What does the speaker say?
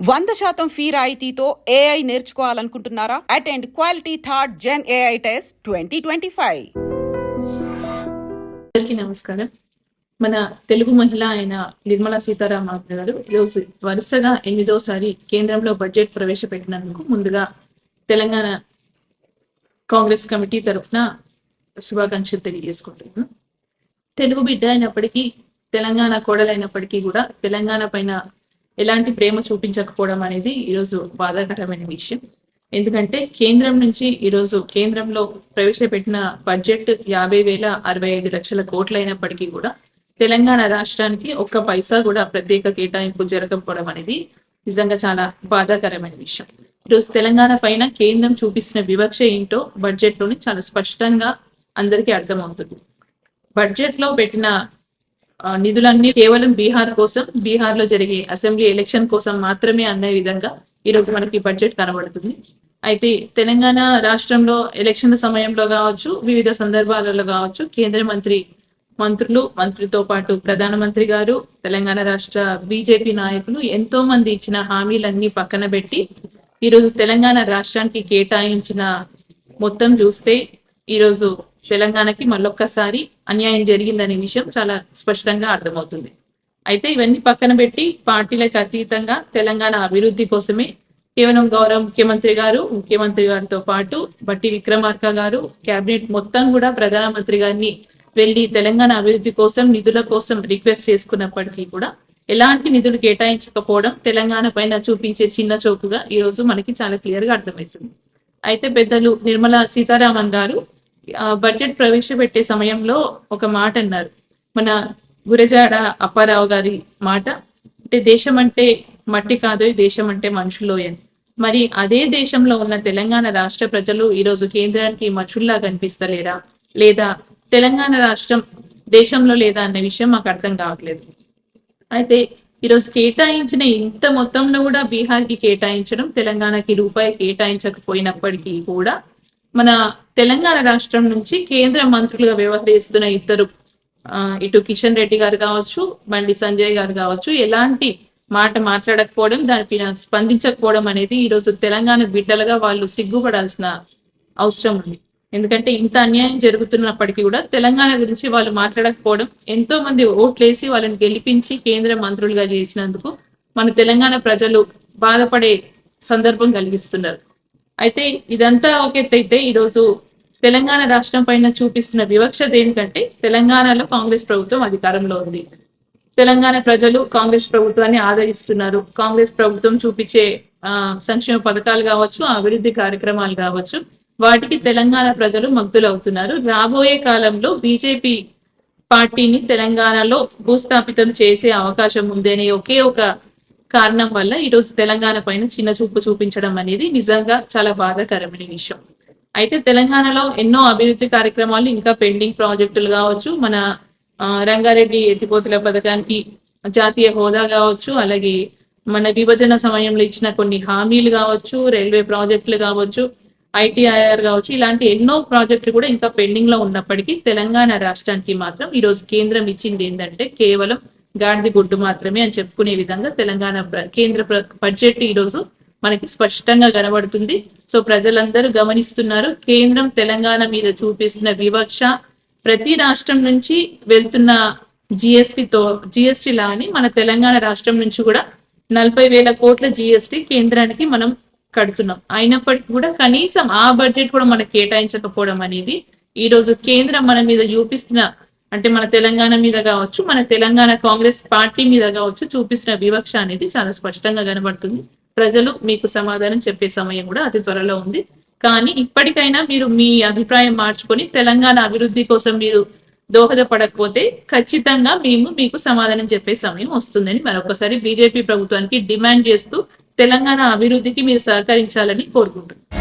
100% fee రాయితీతో AI నేర్చుకోవాలనుకుంటున్నారా? Attend quality third gen AI test 2025. అందరికీ నమస్కారం. మన తెలుగు మహిళ అయిన నిర్మలా సీతారామన్ గారు ఈరోజు వరుసగా 8వ కేంద్రంలో బడ్జెట్ ప్రవేశపెట్టినందుకు ముందుగా తెలంగాణ కాంగ్రెస్ కమిటీ తరఫున శుభాకాంక్షలు తెలియజేసుకుంటున్నాను. తెలుగు బిడ్డ అయినప్పటికీ, తెలంగాణ కోడలైనప్పటికీ కూడా తెలంగాణ పైన ఎలాంటి ప్రేమ చూపించకపోవడం అనేది ఈరోజు బాధాకరమైన విషయం. ఎందుకంటే కేంద్రం నుంచి ఈరోజు కేంద్రంలో ప్రవేశపెట్టిన బడ్జెట్ 50,065 లక్షల కోట్లైనప్పటికీ కూడా తెలంగాణ రాష్ట్రానికి ఒక్క పైసా కూడా ప్రత్యేక కేటాయింపు జరగకపోవడం అనేది నిజంగా చాలా బాధాకరమైన విషయం. ఈరోజు తెలంగాణ పైన కేంద్రం చూపిస్తున్న వివక్ష ఏంటో బడ్జెట్ లోని చాలా స్పష్టంగా అందరికీ అర్థమవుతుంది. బడ్జెట్ లో పెట్టిన నిధులన్నీ కేవలం బీహార్ కోసం, బీహార్ లో జరిగే అసెంబ్లీ ఎలక్షన్ కోసం మాత్రమే అనే విధంగా ఈరోజు మనకి బడ్జెట్ కనబడుతుంది. అయితే తెలంగాణ రాష్ట్రంలో ఎలక్షన్ల సమయంలో కావచ్చు, వివిధ సందర్భాలలో కావచ్చు, కేంద్ర మంత్రులతో పాటు ప్రధానమంత్రి గారు, తెలంగాణ రాష్ట్ర బీజేపీ నాయకులు ఎంతో మంది ఇచ్చిన హామీలన్నీ పక్కన పెట్టి ఈరోజు తెలంగాణ రాష్ట్రానికి కేటాయించిన మొత్తం చూస్తే ఈరోజు తెలంగాణకి మళ్ళొక్కసారి అన్యాయం జరిగిందనే విషయం చాలా స్పష్టంగా అర్థమవుతుంది. అయితే ఇవన్నీ పక్కన పెట్టి పార్టీలకు అతీతంగా తెలంగాణ అభివృద్ధి కోసమే కేవలం గౌరవ ముఖ్యమంత్రి గారితో పాటు బట్టి విక్రమార్క గారు, కేబినెట్ మొత్తం కూడా ప్రధానమంత్రి గారిని వెళ్లి తెలంగాణ అభివృద్ధి కోసం నిధుల కోసం రిక్వెస్ట్ చేసుకున్నప్పటికీ కూడా ఎలాంటి నిధులు కేటాయించకపోవడం తెలంగాణ పైన చూపించే చిన్న చూపుగా ఈ రోజు మనకి చాలా క్లియర్ గా అర్థమవుతుంది. అయితే పెద్దలు నిర్మలా సీతారామన్ గారు బడ్జెట్ ప్రవేశపెట్టే సమయంలో ఒక మాట అన్నారు. మన గురజాడ అప్పారావు గారి మాట, అంటే దేశం అంటే మట్టి కాదు, దేశం అంటే మనుషుల్లో అని. మరి అదే దేశంలో ఉన్న తెలంగాణ రాష్ట్ర ప్రజలు ఈరోజు కేంద్రానికి మనుషుల్లా కనిపిస్తలేరా, లేదా తెలంగాణ రాష్ట్రం దేశంలో లేదా అనే విషయం మాకు అర్థం కావట్లేదు. అయితే ఈరోజు కేటాయించిన ఇంత మొత్తంలో కూడా బీహార్కి కేటాయించడం, తెలంగాణకి రూపాయి కేటాయించకపోయినప్పటికీ కూడా మన తెలంగాణ రాష్ట్రం నుంచి కేంద్ర మంత్రులుగా వ్యవహరిస్తున్న ఇద్దరు, ఇటు కిషన్ రెడ్డి గారు కావచ్చు, బండి సంజయ్ గారు కావచ్చు, ఎలాంటి మాట మాట్లాడకపోవడం, దానిపైన స్పందించకపోవడం అనేది ఈరోజు తెలంగాణ బిడ్డలుగా వాళ్ళు సిగ్గుపడాల్సిన అవసరం ఉంది. ఎందుకంటే ఇంత అన్యాయం జరుగుతున్నప్పటికీ కూడా తెలంగాణ గురించి వాళ్ళు మాట్లాడకపోవడం, ఎంతో మంది ఓట్లేసి వాళ్ళని గెలిపించి కేంద్ర మంత్రులుగా చేసినందుకు మన తెలంగాణ ప్రజలు బాధపడే సందర్భం కలిగిస్తున్నారు. అయితే ఇదంతా ఒక ఎత్తైతే ఈరోజు తెలంగాణ రాష్ట్రం పైన చూపిస్తున్న వివక్ష దేనికంటే, తెలంగాణలో కాంగ్రెస్ ప్రభుత్వం అధికారంలో ఉంది. తెలంగాణ ప్రజలు కాంగ్రెస్ ప్రభుత్వాన్ని ఆదరిస్తున్నారు. కాంగ్రెస్ ప్రభుత్వం చూపించే సంక్షేమ పథకాలు కావచ్చు, అభివృద్ధి కార్యక్రమాలు కావచ్చు, వాటికి తెలంగాణ ప్రజలు మగ్ధులవుతున్నారు. రాబోయే కాలంలో బీజేపీ పార్టీని తెలంగాణలో భూస్థాపితం చేసే అవకాశం ఉంది అనే ఒకే ఒక కారణం వల్ల ఈరోజు తెలంగాణ పైన చిన్న చూపు చూపించడం అనేది నిజంగా చాలా బాధాకరమైన విషయం. అయితే తెలంగాణలో ఎన్నో అభివృద్ధి కార్యక్రమాలు ఇంకా పెండింగ్ ప్రాజెక్టులు కావచ్చు, మన రంగారెడ్డి ఎత్తిపోతుల పథకానికి జాతీయ హోదా కావచ్చు, అలాగే మన విభజన సమయంలో ఇచ్చిన కొన్ని హామీలు కావచ్చు, రైల్వే ప్రాజెక్టులు కావచ్చు, ఐటీఐఆర్ కావచ్చు, ఇలాంటి ఎన్నో ప్రాజెక్టులు కూడా ఇంకా పెండింగ్ లో ఉన్నప్పటికీ తెలంగాణ రాష్ట్రానికి మాత్రం ఈరోజు కేంద్రం ఇచ్చింది ఏంటంటే కేవలం గాడిద గుడ్డు మాత్రమే అని చెప్పుకునే విధంగా తెలంగాణ కేంద్ర బడ్జెట్ ఈరోజు మనకి స్పష్టంగా కనబడుతుంది. సో ప్రజలందరూ గమనిస్తున్నారు, కేంద్రం తెలంగాణ మీద చూపిస్తున్న వివక్ష, ప్రతి రాష్ట్రం నుంచి వెళ్తున్న జిఎస్టీ లాని మన తెలంగాణ రాష్ట్రం నుంచి కూడా 40,000 కోట్ల జిఎస్టీ కేంద్రానికి మనం కడుతున్నాం. అయినప్పటికీ కూడా కనీసం ఆ బడ్జెట్ కూడా మనకు కేటాయించకపోవడం అనేది ఈరోజు కేంద్రం మన మీద చూపిస్తున్న, అంటే మన తెలంగాణ మీద కావచ్చు, మన తెలంగాణ కాంగ్రెస్ పార్టీ మీద కావచ్చు చూపిస్తున్న వివక్ష అనేది చాలా స్పష్టంగా కనబడుతుంది. ప్రజలు మీకు సమాధానం చెప్పే సమయం కూడా అతి త్వరలో ఉంది. కానీ ఇప్పటికైనా మీరు మీ అభిప్రాయం మార్చుకొని తెలంగాణ అభివృద్ధి కోసం మీరు దోహదపడకపోతే ఖచ్చితంగా మీకు సమాధానం చెప్పే సమయం వస్తుందని మరొకసారి బీజేపీ ప్రభుత్వానికి డిమాండ్ చేస్తూ తెలంగాణ అభివృద్ధికి మీరు సహకరించాలని కోరుకుంటున్నాను.